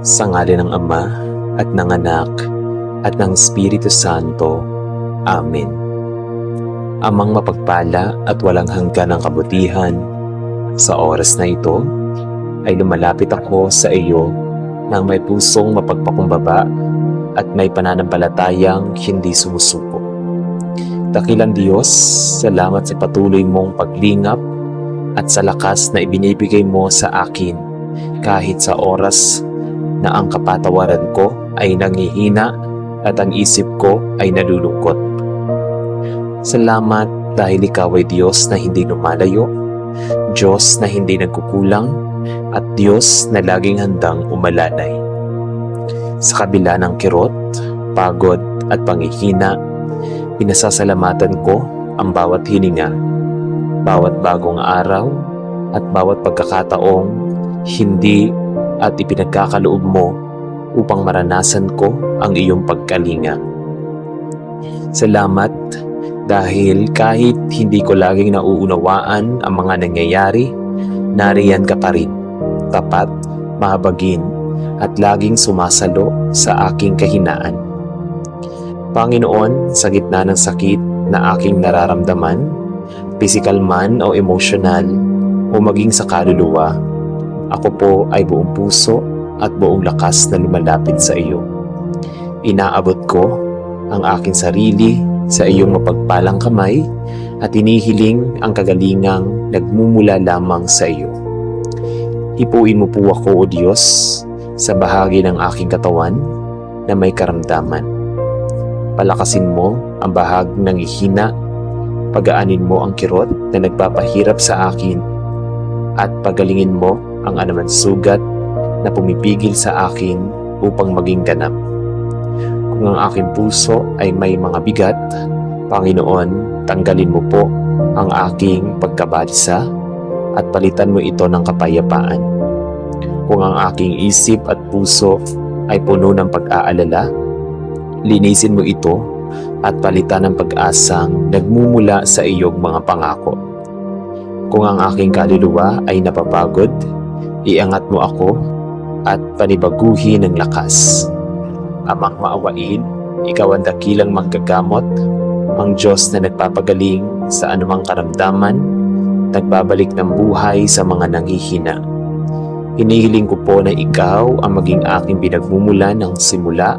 Sa ngalan ng Ama at ng Anak at ng Espiritu Santo. Amen. Amang mapagpala at walang hanggan ng kabutihan, sa oras na ito ay lumalapit ako sa iyo ng may pusong mapagpakumbaba at may pananampalatayang hindi sumusuko. Dakilang Diyos, salamat sa patuloy mong paglingap at sa lakas na ibinibigay mo sa akin kahit sa oras na ang kapatawaran ko ay nanghihina at ang isip ko ay nalulungkot. Salamat dahil ikaw ay Diyos na hindi lumalayo, Diyos na hindi nagkukulang, at Diyos na laging handang umalalay. Sa kabila ng kirot, pagod at panghihina, pinasasalamatan ko ang bawat hininga, bawat bagong araw at bawat pagkakataong hindi at ipinagkakaloob mo upang maranasan ko ang iyong pagkalinga. Salamat dahil kahit hindi ko laging nauunawaan ang mga nangyayari, nariyan ka pa rin, tapat, mahabagin, at laging sumasalo sa aking kahinaan. Panginoon, sa gitna ng sakit na aking nararamdaman, physical man o emotional, o maging sa kaluluwa, ako po ay buong puso at buong lakas na lumalapit sa iyo. Inaabot ko ang aking sarili sa iyong mapagpalang kamay at inihiling ang kagalingang nagmumula lamang sa iyo. Hipuin mo po ako, O Diyos, sa bahagi ng aking katawan na may karamdaman. Palakasin mo ang bahaging nanghihina, pagaanin mo ang kirot na nagpapahirap sa akin, at pagalingin mo ang anuman sugat na pumipigil sa akin upang maging ganap. Kung ang aking puso ay may mga bigat, Panginoon, tanggalin mo po ang aking pagkabalisa at palitan mo ito ng kapayapaan. Kung ang aking isip at puso ay puno ng pag-aalala, linisin mo ito at palitan ng pag-asang nagmumula sa iyong mga pangako. Kung ang aking kaluluwa ay napapagod, iangat mo ako at panibaguhin ng lakas. Amang maawain, ikaw ang dakilang manggagamot, ang Diyos na nagpapagaling sa anumang karamdaman, nagbabalik ng buhay sa mga nanghihina. Hinihiling ko po na ikaw ang maging aking pinagmumulan ng simula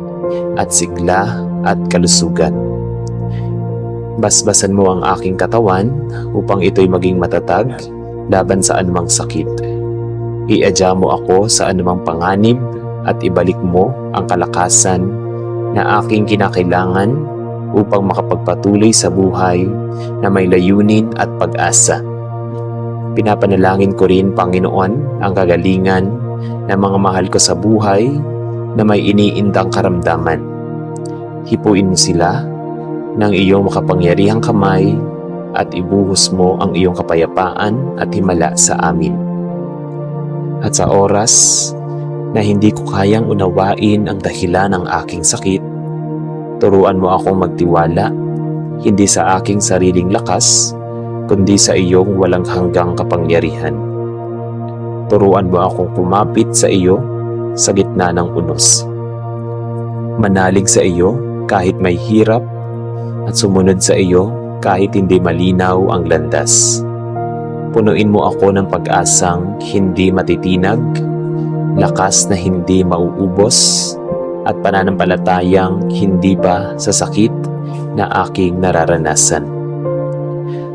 at sigla at kalusugan. Basbasan mo ang aking katawan upang ito'y maging matatag laban sa anumang sakit. Iadya mo ako sa anumang panganib at ibalik mo ang kalakasan na aking kinakailangan upang makapagpatuloy sa buhay na may layunin at pag-asa. Pinapanalangin ko rin, Panginoon, ang kagalingan ng mga mahal ko sa buhay na may iniindang karamdaman. Hipuin mo sila ng iyong makapangyarihang kamay at ibuhos mo ang iyong kapayapaan at himala sa amin. At sa oras na hindi ko kayang unawain ang dahilan ng aking sakit, turuan mo akong magtiwala, hindi sa aking sariling lakas, kundi sa iyong walang hanggang kapangyarihan. Turuan mo akong kumapit sa iyo sa gitna ng unos. Manalig sa iyo kahit may hirap at sumunod sa iyo kahit hindi malinaw ang landas. Punuin mo ako ng pag-asang hindi matitinag, lakas na hindi mauubos, at pananampalatayang hindi pa sa sakit na aking nararanasan.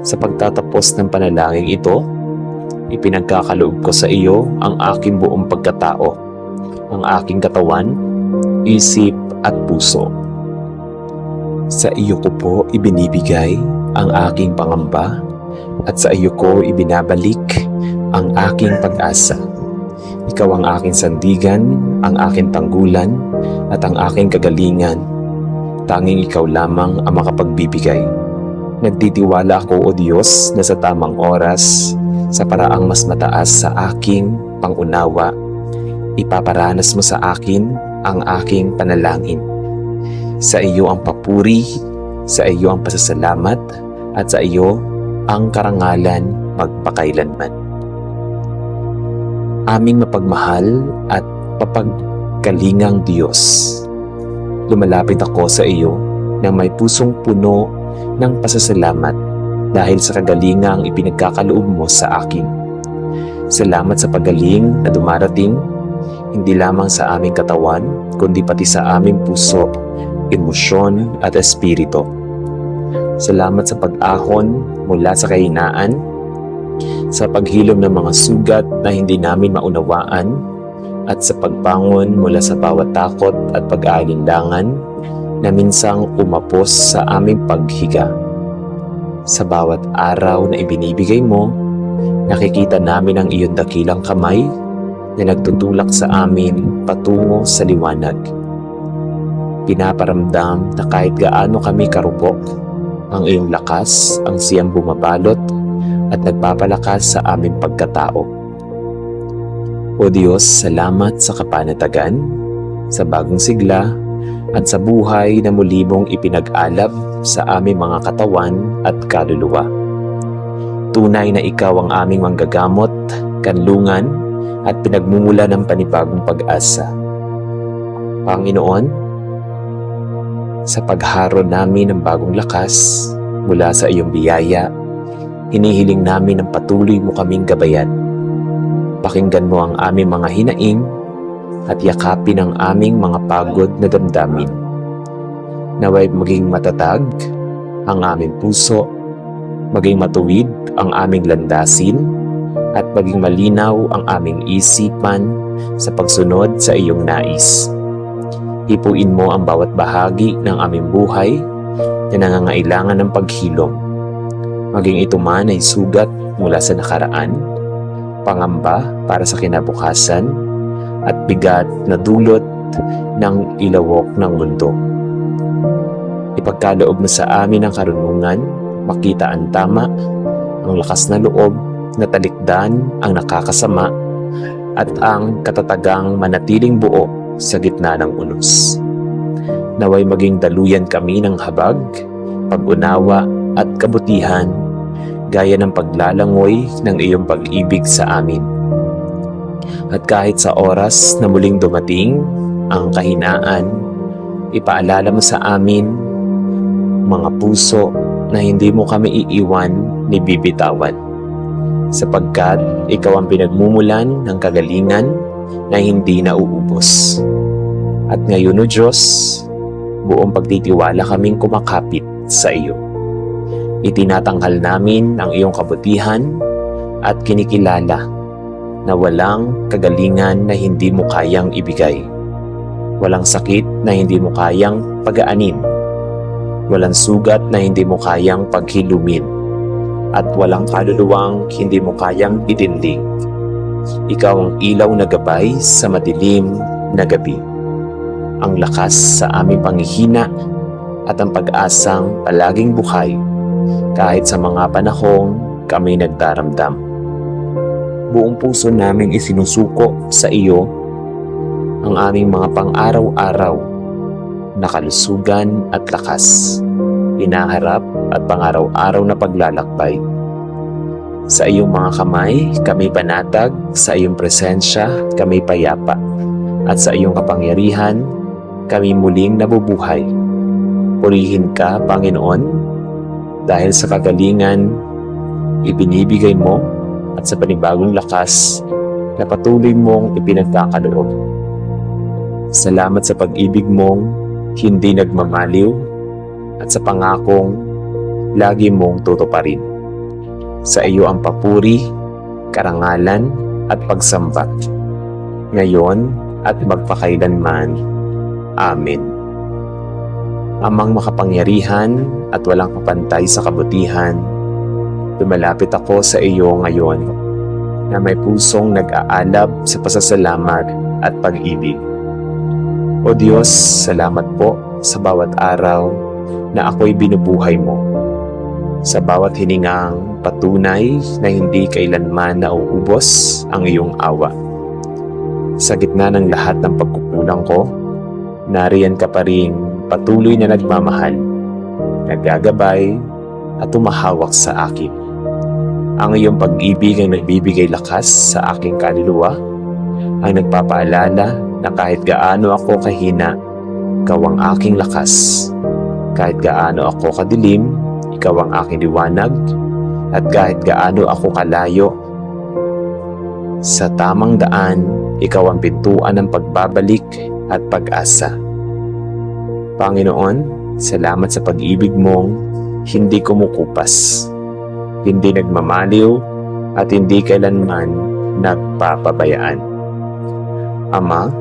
Sa pagtatapos ng panalangin ito, ipinagkakaloob ko sa iyo ang aking buong pagkatao, ang aking katawan, isip at puso. Sa iyo ko po ibinibigay ang aking pangamba at sa iyo ko ibinabalik ang aking pag-asa. Ikaw ang aking sandigan, ang aking tanggulan at ang aking kagalingan. Tanging ikaw lamang ang makapagbibigay. Nagtitiwala ako, O Diyos, na sa tamang oras, sa paraang mas mataas sa aking pangunawa, ipaparanas mo sa akin ang aking panalangin. Sa iyo ang papuri, sa iyo ang pasasalamat, at sa iyo ang karangalan magpakailanman. Aming mapagmahal at Kalingang Diyos, lumalapit ako sa iyo nang may pusong puno ng pasasalamat dahil sa kagalingang ipinagkakaloob mo sa akin. Salamat sa pagaling na dumarating hindi lamang sa aming katawan kundi pati sa aming puso, emosyon at espiritu. Salamat sa pag-ahon mula sa kahinaan, sa paghilom ng mga sugat na hindi namin maunawaan, at sa pagbangon mula sa bawat takot at pag-aalinlangan na minsang umapos sa aming paghiga. Sa bawat araw na ibinibigay mo, nakikita namin ang iyong dakilang kamay na nagtutulak sa amin patungo sa liwanag. Pinaparamdam na kahit gaano kami karupok, ang iyong lakas ang siyang bumabalot at nagpapalakas sa aming pagkatao. O Diyos, salamat sa kapanatagan, sa bagong sigla, at sa buhay na muli mong ipinag-alab sa aming mga katawan at kaluluwa. Tunay na ikaw ang aming manggagamot, kanlungan, at pinagmumula ng panibagong pag-asa. Panginoon, sa pagharo namin ng bagong lakas mula sa iyong biyaya, hinihiling namin ang patuloy mo kaming gabayan. Pakinggan mo ang aming mga hinaing at yakapin ang aming mga pagod na damdamin. Naway maging matatag ang aming puso, maging matuwid ang aming landasin, at maging malinaw ang aming isipan sa pagsunod sa iyong nais. Hipuin mo ang bawat bahagi ng aming buhay na nangangailangan ng paghilom. Maging ito man ay sugat mula sa nakaraan, pangamba para sa kinabukasan, at bigat na dulot ng ilawok ng mundo. Ipagkaloob mo sa amin ang karunungan, makita ang tama, ang lakas na loob na talikdan ang nakakasama, at ang katatagang manatiling buo sa gitna ng unos. Naway maging daluyan kami ng habag, pag-unawa at kabutihan, gaya ng paglalangoy ng iyong pag-ibig sa amin. At kahit sa oras na muling dumating ang kahinaan, ipaalala mo sa amin, mga puso, na hindi mo kami iiwan ni bibitawan. Sapagkat ikaw ang pinagmumulan ng kagalingan na hindi nauubos. At ngayon, O Diyos, buong pagtitiwala kaming kumakapit sa iyo. Itinatanghal namin ang iyong kabutihan at kinikilala na walang kagalingan na hindi mo kayang ibigay. Walang sakit na hindi mo kayang pagaanin. Walang sugat na hindi mo kayang paghilumin. At walang kaluluwang hindi mo kayang itindig. Ikaw ang ilaw na gabay sa madilim na gabi. Ang lakas sa aming panghihina at ang pag-asang palaging buhay kahit sa mga panahong kami nagdaramdam. Buong puso naming isinusuko sa iyo ang aming mga pang-araw-araw na kalusugan at lakas, hinaharap at pang-araw-araw na paglalakbay. Sa iyong mga kamay, kami panatag, sa iyong presensya, kami payapa, at sa iyong kapangyarihan, kami muling nabubuhay. Purihin ka, Panginoon, dahil sa kagalingan ibinibigay mo at sa panibagong lakas na patuloy mong ipinagkakaloob. Salamat sa pag-ibig mong hindi nagmamaliw at sa pangakong lagi mong tutuparin. Sa iyo ang papuri, karangalan at pagsamba, ngayon at magpakailanman. Amen. Amang makapangyarihan at walang kapantay sa kabutihan, lumalapit ako sa iyo ngayon na may pusong nag-aalab sa pasasalamat at pag-ibig. O Diyos, salamat po sa bawat araw na ako'y binubuhay mo. Sa bawat hiningang patunay na hindi kailanman nauubos ang iyong awa. Sa gitna ng lahat ng pagkukulang ko, nariyan ka pa rin patuloy na nagmamahal, naggagabay at tumahawak sa akin. Ang iyong pag-ibig ang nagbibigay lakas sa aking kaluluwa, ang nagpapaalala na kahit gaano ako kahina, ikaw ang aking lakas. Kahit gaano ako kadilim, ikaw ang aking liwanag. At kahit gaano ako kalayo, sa tamang daan, ikaw ang pintuan ng pagbabalik at pag-asa. Panginoon, salamat sa pag-ibig mong hindi kumukupas, hindi nagmamaliw, at hindi kailanman nagpapabayaan. Ama,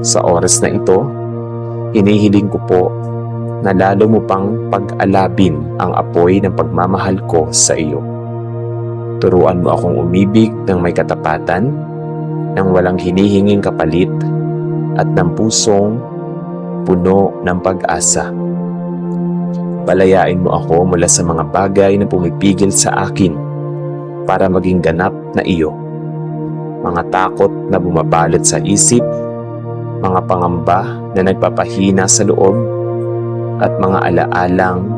sa oras na ito, hinihiling ko po na lalo mo pang pag-alabin ang apoy ng pagmamahal ko sa iyo. Turuan mo akong umibig ng may katapatan, ng walang hinihinging kapalit, at ng pusong puno ng pag-asa. Palayain mo ako mula sa mga bagay na pumipigil sa akin para maging ganap na iyo. Mga takot na bumabalot sa isip, mga pangamba na nagpapahina sa loob, at mga alaalang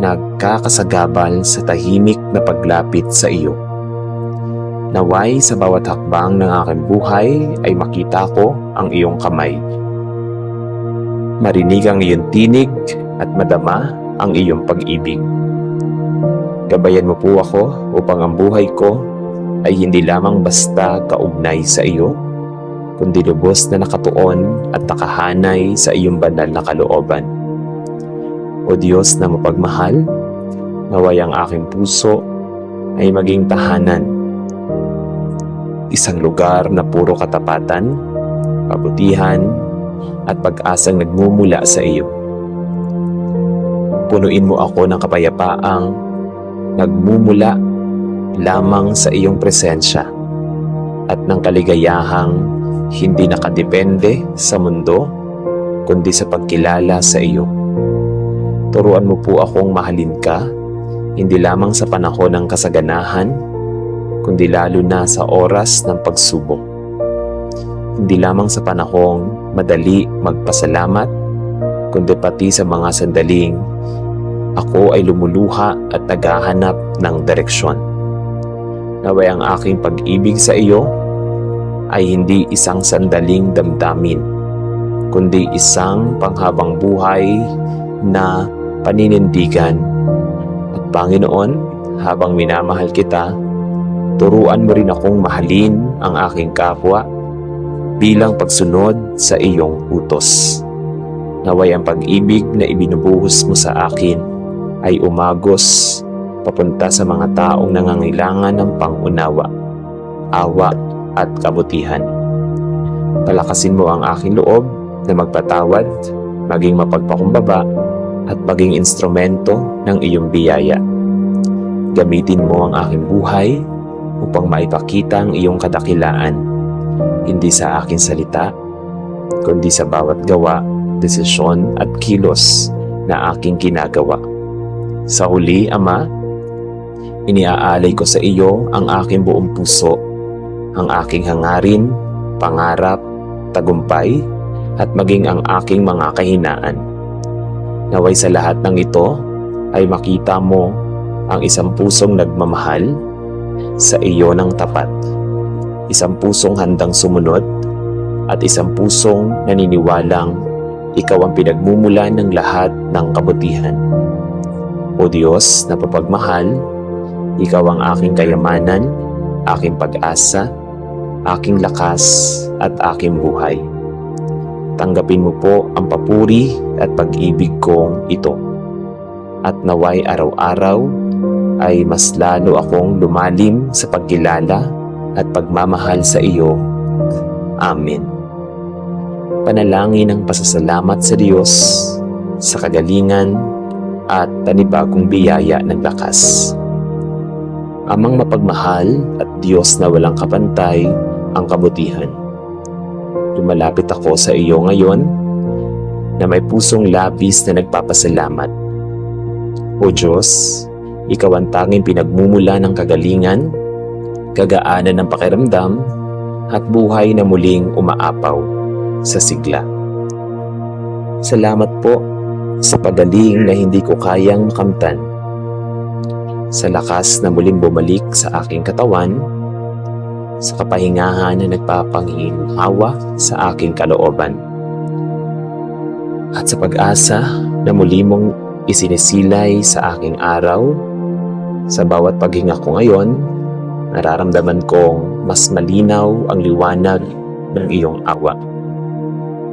nagkakasagabal sa tahimik na paglapit sa iyo. Naway sa bawat hakbang ng aking buhay ay makita ko ang iyong kamay. Marinig ang iyong tinig at madama ang iyong pag-ibig. Gabayan mo po ako upang ang buhay ko ay hindi lamang basta kaugnay sa iyo, kundi lubos na nakatuon at nakahanay sa iyong banal na kalooban. O Diyos na mapagmahal, naway ang aking puso ay maging tahanan, isang lugar na puro katapatan, kabutihan, at pag-asang nagmumula sa iyo. Punuin mo ako ng kapayapaang nagmumula lamang sa iyong presensya at ng kaligayahang hindi nakadepende sa mundo kundi sa pagkilala sa iyo. Turuan mo po akong mahalin ka, hindi lamang sa panahon ng kasaganahan, kundi lalo na sa oras ng pagsubok. Hindi lamang sa panahong madali magpasalamat, kundi pati sa mga sandaling ako ay lumuluha at naghahanap ng direksyon. Naway ang aking pag-ibig sa iyo ay hindi isang sandaling damdamin, kundi isang panghabang buhay na paninindigan. At Panginoon, habang minamahal kita, turuan mo rin akong mahalin ang aking kapwa bilang pagsunod sa iyong utos. Naway ang pag-ibig na ibinubuhos mo sa akin ay umagos papunta sa mga taong nangangailangan ng pangunawa, awa at kabutihan. Palakasin mo ang aking loob na magpatawad, maging mapagpakumbaba, at maging instrumento ng iyong biyaya. Gamitin mo ang aking buhay upang maipakita ang iyong kadakilaan, hindi sa aking salita, kundi sa bawat gawa, desisyon at kilos na aking ginagawa. Sa huli, Ama, iniaalay ko sa iyo ang aking buong puso, ang aking hangarin, pangarap, tagumpay, at maging ang aking mga kahinaan. Naway sa lahat ng ito ay makita mo ang isang pusong nagmamahal sa iyo ng tapat, isang pusong handang sumunod, at isang pusong naniniwalang ikaw ang pinagmumulan ng lahat ng kabutihan. O Diyos na papagmahal, ikaw ang aking kayamanan, aking pag-asa, aking lakas, at aking buhay. Tanggapin mo po ang papuri at pag-ibig kong ito. At naway araw-araw ay mas lalo akong lumalim sa pagkilala at pagmamahal sa iyo. Amen. Panalangin ng pasasalamat sa Diyos sa kagalingan at panibagong biyaya ng lakas. Amang mapagmahal at Diyos na walang kapantay ang kabutihan. Lumalapit ako sa iyo ngayon na may pusong labis na nagpapasalamat. O Diyos, ikaw ang tanging pinagmumula ng kagalingan, kagaanan ng pakiramdam, at buhay na muling umaapaw sa sigla. Salamat po sa pagaling na hindi ko kayang makamtan, sa lakas na muling bumalik sa aking katawan, sa kapahingahan na nagpapanginhawa sa aking kalooban. At sa pag-asa na muli mong isinisilay sa aking araw, sa bawat paghinga ko ngayon, nararamdaman kong mas malinaw ang liwanag ng iyong awa.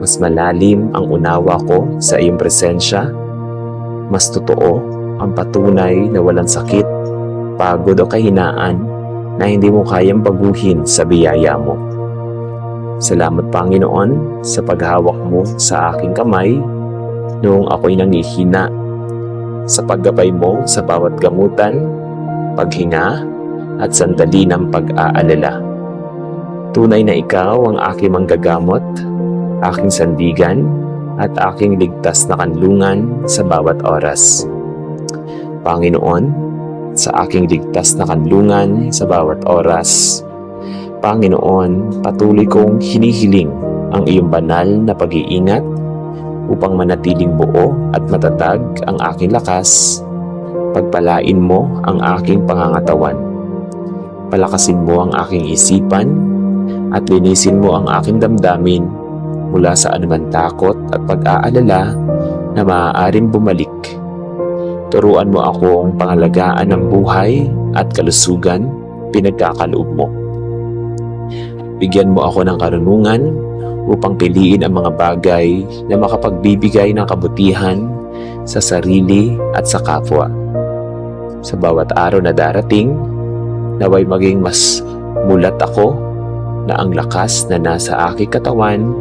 Mas malalim ang unawa ko sa iyong presensya. Mas totoo ang patunay na walang sakit, pagod o kahinaan na hindi mo kayang baguhin sa biyaya mo. Salamat, Panginoon, sa paghawak mo sa aking kamay noong ako'y nangihina, sa paggabay mo sa bawat gamutan, paghinga at sandali ng pag-aalala. Tunay na ikaw ang aking manggagamot, aking sandigan at aking ligtas na kanlungan sa bawat oras. Panginoon, sa aking ligtas na kanlungan sa bawat oras. Panginoon, patuloy kong hinihiling ang iyong banal na pag-iingat upang manatiling buo at matatag ang aking lakas. Pagpalain mo ang aking pangangatawan. Palakasin mo ang aking isipan at linisin mo ang aking damdamin mula sa anumang takot at pag-aalala na maaaring bumalik. Turuan mo akong pangalagaan ng buhay at kalusugan pinagkakaloob mo. Bigyan mo ako ng karunungan upang piliin ang mga bagay na makapagbibigay ng kabutihan sa sarili at sa kapwa. Sa bawat araw na darating, naway maging mas mulat ako na ang lakas na nasa aking katawan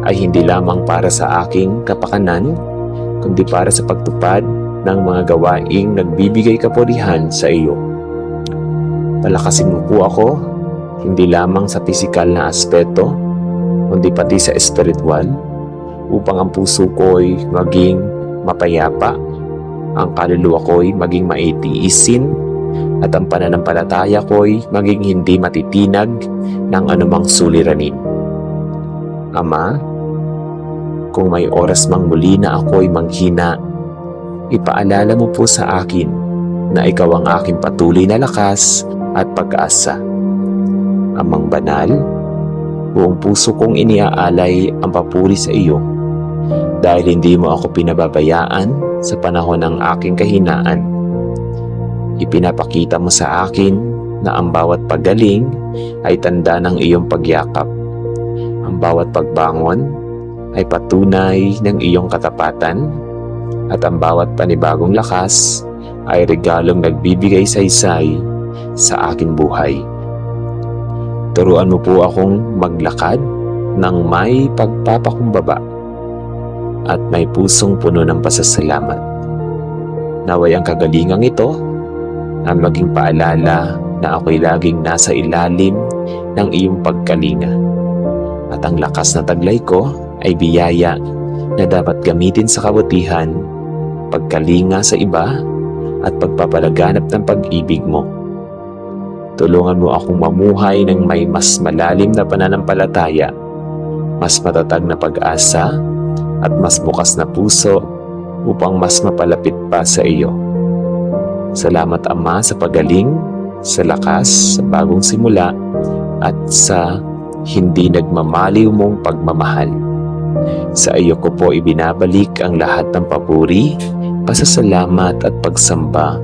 ay hindi lamang para sa aking kapakanan, kundi para sa pagtupad ng mga gawaing nagbibigay kapurihan sa iyo. Palakasin mo po ako, hindi lamang sa pisikal na aspeto, kundi pati sa espiritual, upang ang puso ko'y maging mapayapa, ang kaluluwa ko'y maging maitiisin, at ang pananampalataya ko'y maging hindi matitinag ng anumang suliranin. Ama, kung may oras mang muli na ako'y manghina, ipaalala mo po sa akin na ikaw ang aking patuloy na lakas at pag-asa. Amang banal, buong puso kong iniaalay ang papuri sa iyo dahil hindi mo ako pinababayaan sa panahon ng aking kahinaan. Ipinapakita mo sa akin na ang bawat paggaling ay tanda ng iyong pagyakap. Ang bawat pagbangon ay patunay ng iyong katapatan at ang bawat panibagong lakas ay regalong nagbibigay saysay sa aking buhay. Turuan mo po akong maglakad ng may pagpapakumbaba at may pusong puno ng pasasalamat. Naway ang kagalingang ito ang maging paalala na ako'y laging nasa ilalim ng iyong pagkalinga. At ang lakas na taglay ko ay biyaya na dapat gamitin sa kabutihan, pagkalinga sa iba, at pagpapalaganap ng pag-ibig mo. Tulungan mo akong mamuhay ng may mas malalim na pananampalataya, mas matatag na pag-asa, at mas bukas na puso upang mas mapalapit pa sa iyo. Salamat, Ama, sa pagaling, sa lakas, sa bagong simula, at sa hindi nagmamaliw mong pagmamahal. Sa iyo ko po ibinabalik ang lahat ng papuri, pasasalamat at pagsamba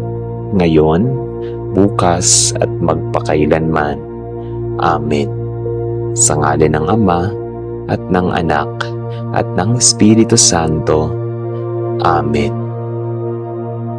ngayon, bukas at magpakailanman. Amen. Sa ngalan ng Ama at ng Anak at ng Espiritu Santo. Amen.